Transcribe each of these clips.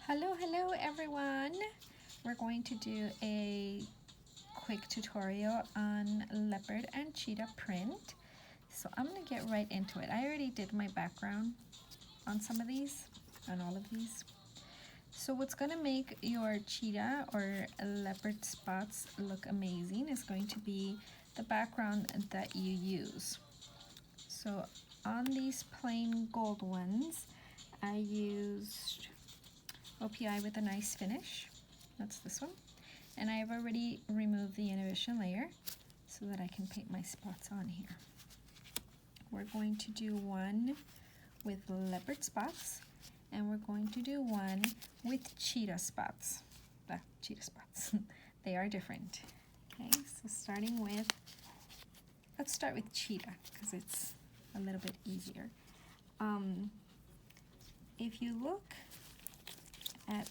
Hello everyone. We're going to do a quick tutorial on leopard and cheetah print. So I'm going to get right into it. I already did my background on some of these, on all of these. So what's going to make your cheetah or leopard spots look amazing is going to be the background that you use. So on these plain gold ones, I used OPI with a nice finish. That's this one. And I have already removed the inhibition layer so that I can paint my spots on here. We're going to do one with leopard spots, and we're going to do one with cheetah spots. Cheetah spots. They are different. Okay, so starting with, let's start with cheetah because it's a little bit easier. If you look at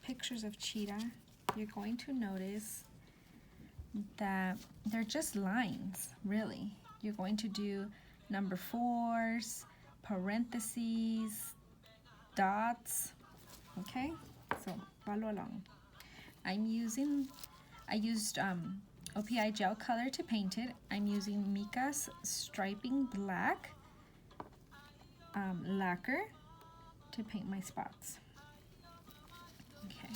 pictures of cheetah, you're going to notice that they're just lines, really. You're going to do number 4s, parentheses, dots, okay? So follow along. I used OPI gel color to paint it. I'm using Mika's Striping Black lacquer to paint my spots. Okay,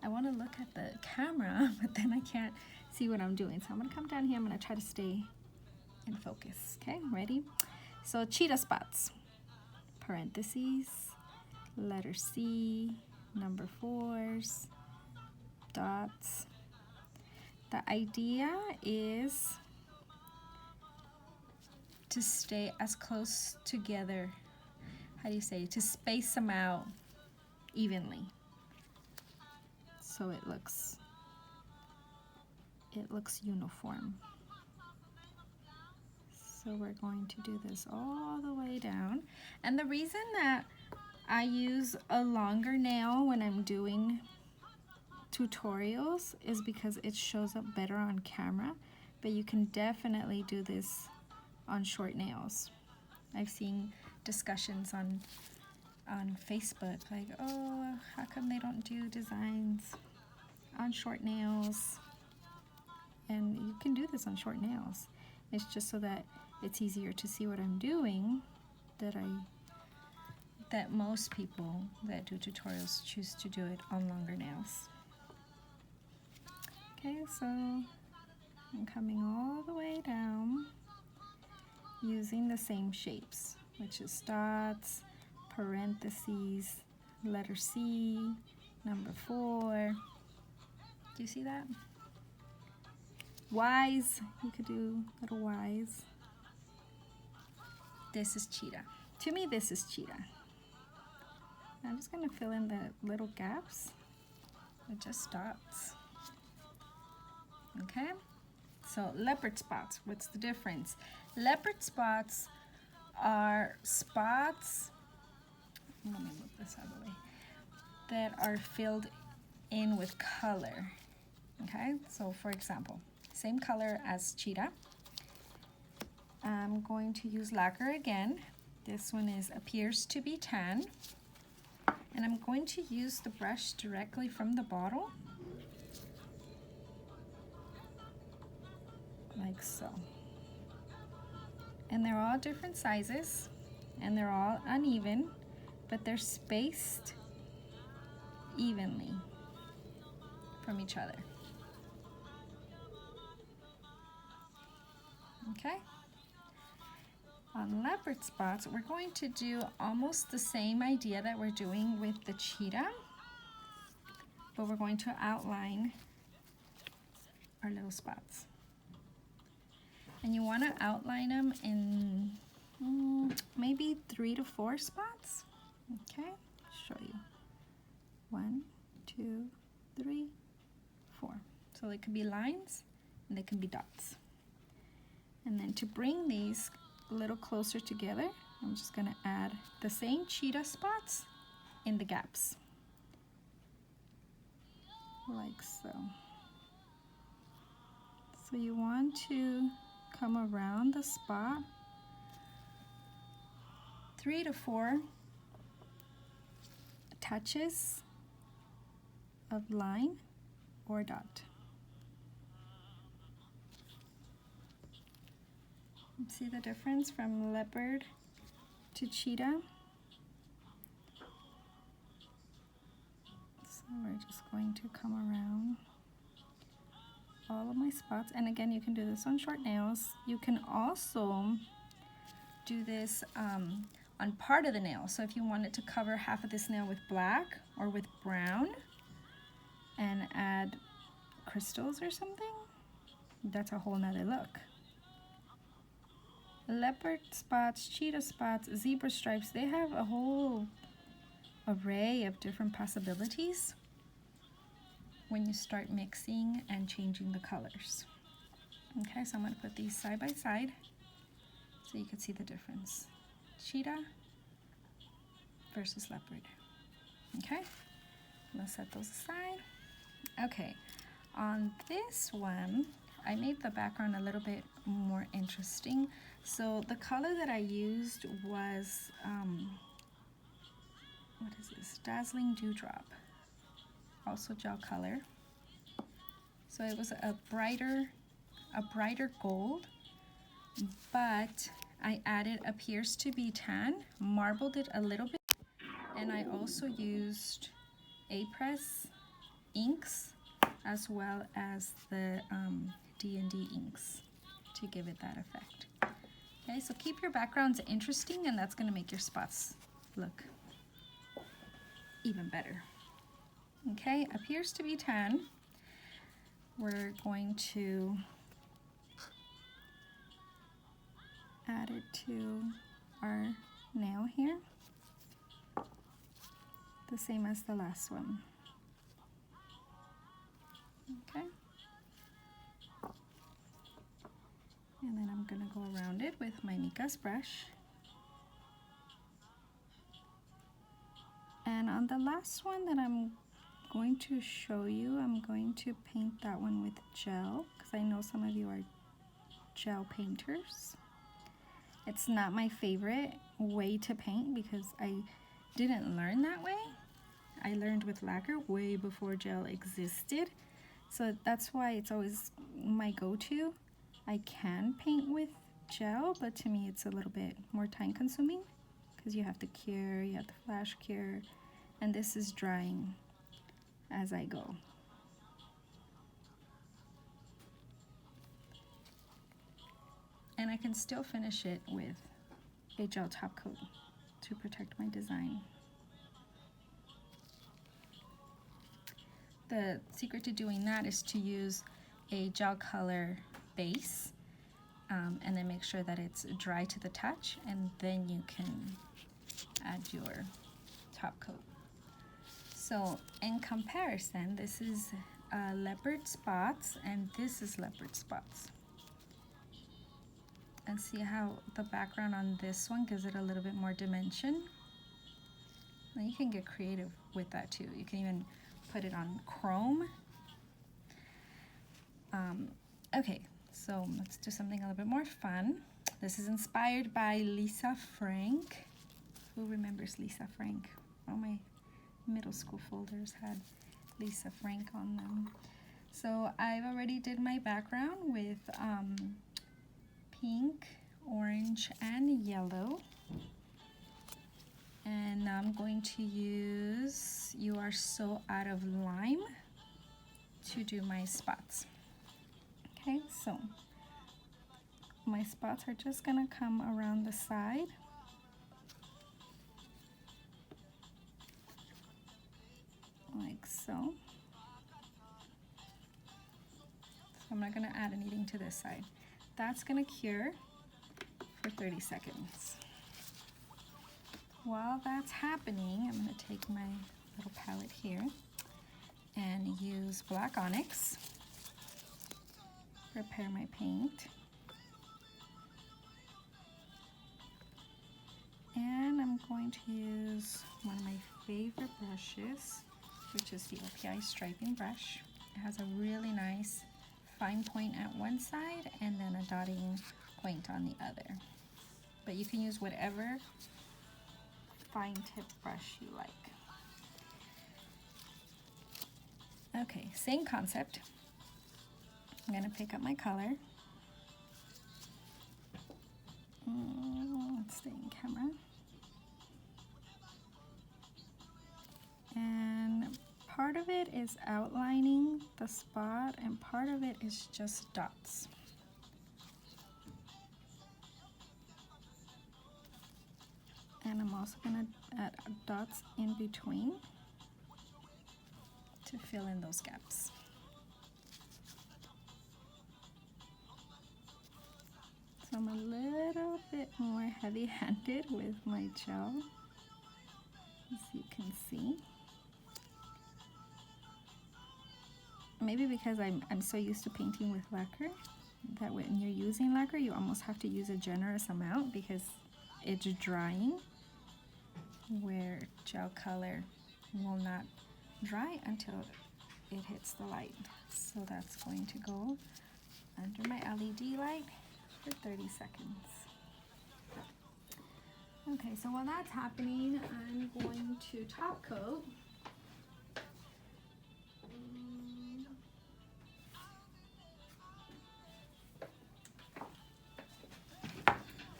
I want to look at the camera, but then I can't see what I'm doing. So I'm going to come down here. I'm going to try to stay in focus. Okay, ready? So cheetah spots, parentheses, letter C, number 4s, dots. The idea is to stay as close together, how do you say, to space them out evenly, so it looks uniform. So we're going to do this all the way down, and the reason that I use a longer nail when I'm doing tutorials is because it shows up better on camera, but you can definitely do this on short nails. I've seen discussions on Facebook, like, oh, how come they don't do designs on short nails? And you can do this on short nails. It's just so that it's easier to see what I'm doing, that most people that do tutorials choose to do it on longer nails. Okay, so I'm coming all the way down using the same shapes, which is dots, parentheses, letter C, number 4. Do you see that? Y's, you could do little Y's. This is cheetah. To me, this is cheetah. I'm just going to fill in the little gaps with just dots. Okay? So leopard spots, what's the difference? Leopard spots are spots, let me move this out of the way, that are filled in with color. Okay, so for example, same color as cheetah. I'm going to use lacquer again. This one appears to be tan. And I'm going to use the brush directly from the bottle, like so. And they're all different sizes, and they're all uneven, but they're spaced evenly from each other. Okay? On leopard spots, we're going to do almost the same idea that we're doing with the cheetah, but we're going to outline our little spots. And you want to outline them in maybe 3 to 4 spots. Okay, show you. 1, 2, 3, 4. So they could be lines and they can be dots. And then to bring these a little closer together, I'm just going to add the same cheetah spots in the gaps, like so. So you want to come around the spot 3 to 4 touches of line or dot. See the difference from leopard to cheetah? So we're just going to come around all of my spots. And again, you can do this on short nails. You can also do this on part of the nail. So if you wanted to cover half of this nail with black or with brown and add crystals or something, that's a whole nother look. Leopard spots, cheetah spots, zebra stripes, they have a whole array of different possibilities when you start mixing and changing the colors. Okay, so I'm going to put these side by side so you can see the difference. Cheetah versus leopard. Okay, let's set those aside. Okay, on this one, I made the background a little bit more interesting. So the color that I used was, what is this? Dazzling Dewdrop, also gel color. So it was a brighter gold, but I added appears to be tan, marbled it a little bit, and I also used A-Press inks as well as the D&D inks to give it that effect. Okay, so keep your backgrounds interesting, and that's going to make your spots look even better. Okay, appears to be tan. We're going to add it to our nail here, the same as the last one. Okay, and then I'm going to go around it with my Mika's brush. And on the last one that I'm going to show you, I'm going to paint that one with gel, because I know some of you are gel painters. It's not my favorite way to paint because I didn't learn that way. I learned with lacquer way before gel existed. So that's why it's always my go-to. I can paint with gel, but to me it's a little bit more time consuming because you have to cure, you have to flash cure, and this is drying as I go. And I can still finish it with a gel top coat to protect my design. The secret to doing that is to use a gel color base and then make sure that it's dry to the touch, and then you can add your top coat. So in comparison, this is leopard spots and this is leopard spots. And see how the background on this one gives it a little bit more dimension. And you can get creative with that too. You can even put it on chrome. Okay, so let's do something a little bit more fun. This is inspired by Lisa Frank. Who remembers Lisa Frank? All my middle school folders had Lisa Frank on them. So I've already did my background with pink, orange, and yellow. And now I'm going to use You Are So Out of Lime to do my spots. Okay, so my spots are just gonna come around the side. Like so. So I'm not gonna add anything to this side. That's gonna cure for 30 seconds. While that's happening, I'm gonna take my little palette here and use black onyx, prepare my paint. And I'm going to use one of my favorite brushes, which is the OPI striping brush. It has a really nice fine point at one side and then a dotting point on the other. But you can use whatever fine tip brush you like. Okay, same concept. I'm gonna pick up my color. Let's stay in camera. And part of it is outlining the spot and part of it is just dots. And I'm also gonna add dots in between to fill in those gaps. So I'm a little bit more heavy-handed with my gel, as you can see. Maybe because I'm so used to painting with lacquer that when you're using lacquer, you almost have to use a generous amount because it's drying, where gel color will not dry until it hits the light. So that's going to go under my LED light for 30 seconds. Okay, so while that's happening, I'm going to top coat.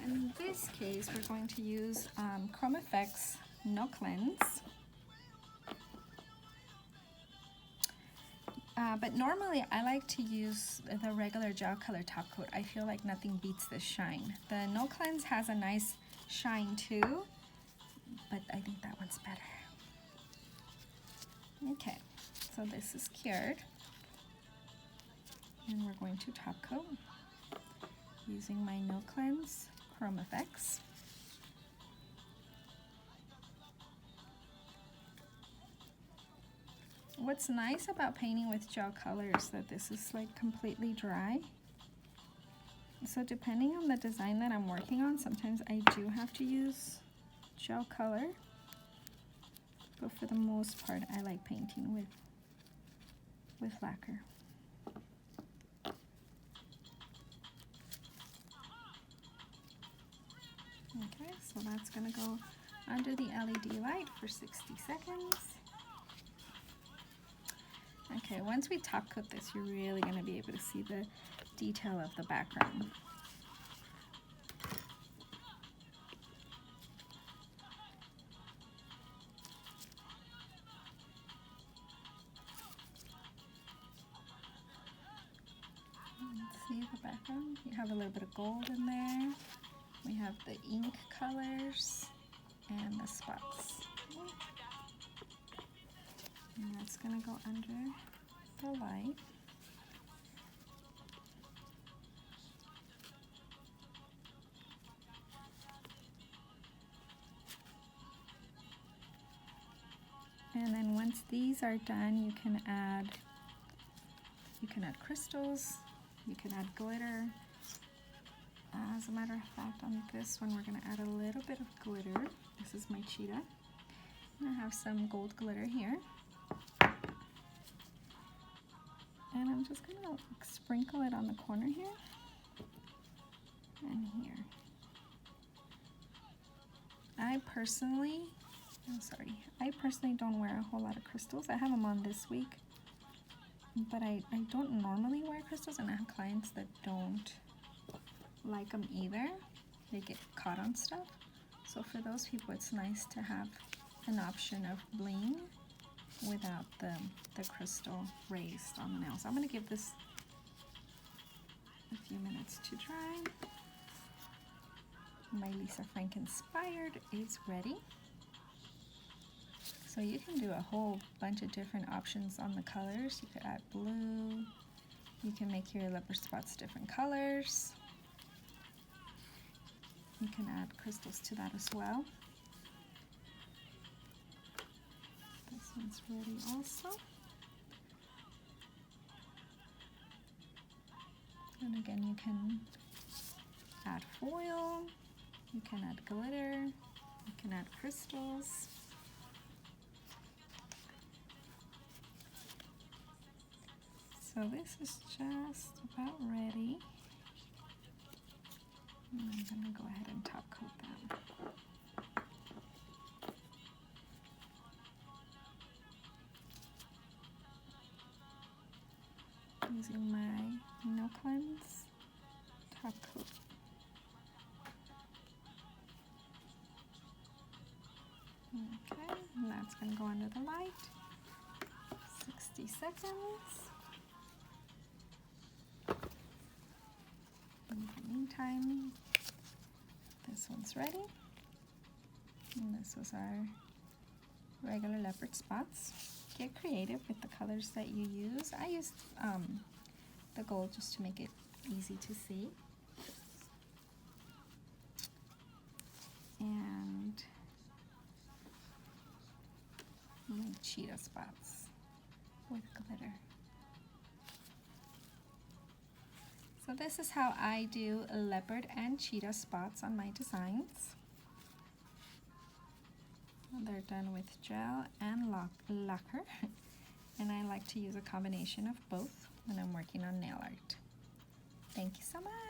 In this case, we're going to use Chrome Effects No Cleanse. But normally I like to use the regular gel color top coat. I feel like nothing beats the shine. The No Cleanse has a nice shine too, but I think that one's better. Okay, so this is cured. And we're going to top coat using my No Cleanse Chrome Effects. What's nice about painting with gel color is that this is like completely dry. So depending on the design that I'm working on, sometimes I do have to use gel color. But for the most part, I like painting with lacquer. Okay, so that's gonna go under the LED light for 60 seconds. Okay, once we top coat this, you're really gonna be able to see the detail of the background. See the background? You have a little bit of gold in there. We have the ink colors and the spots. And that's gonna go under the light. And then once these are done, you can add crystals, you can add glitter. As a matter of fact, on this one, we're gonna add a little bit of glitter. This is my Cheetah. And I have some gold glitter here. And I'm just gonna sprinkle it on the corner here and here. I personally don't wear a whole lot of crystals. I have them on this week, but I don't normally wear crystals, and I have clients that don't like them either. They get caught on stuff. So for those people, it's nice to have an option of bling without the crystal raised on the nails. I'm gonna give this a few minutes to dry. My Lisa Frank Inspired is ready. So you can do a whole bunch of different options on the colors. You could add blue. You can make your leopard spots different colors. You can add crystals to that as well. This one's ready also. And again, you can add foil, you can add glitter, you can add crystals. So this is just about ready. And I'm gonna go ahead and top coat that. using my No Cleanse top coat. Okay, and that's going to go under the light. 60 seconds. In the meantime, this one's ready. And this was our regular leopard spots. Get creative with the colors that you use. I used the gold just to make it easy to see. And my cheetah spots with glitter. So this is how I do leopard and cheetah spots on my designs. They're done with gel and lacquer, and I like to use a combination of both when I'm working on nail art. Thank you so much.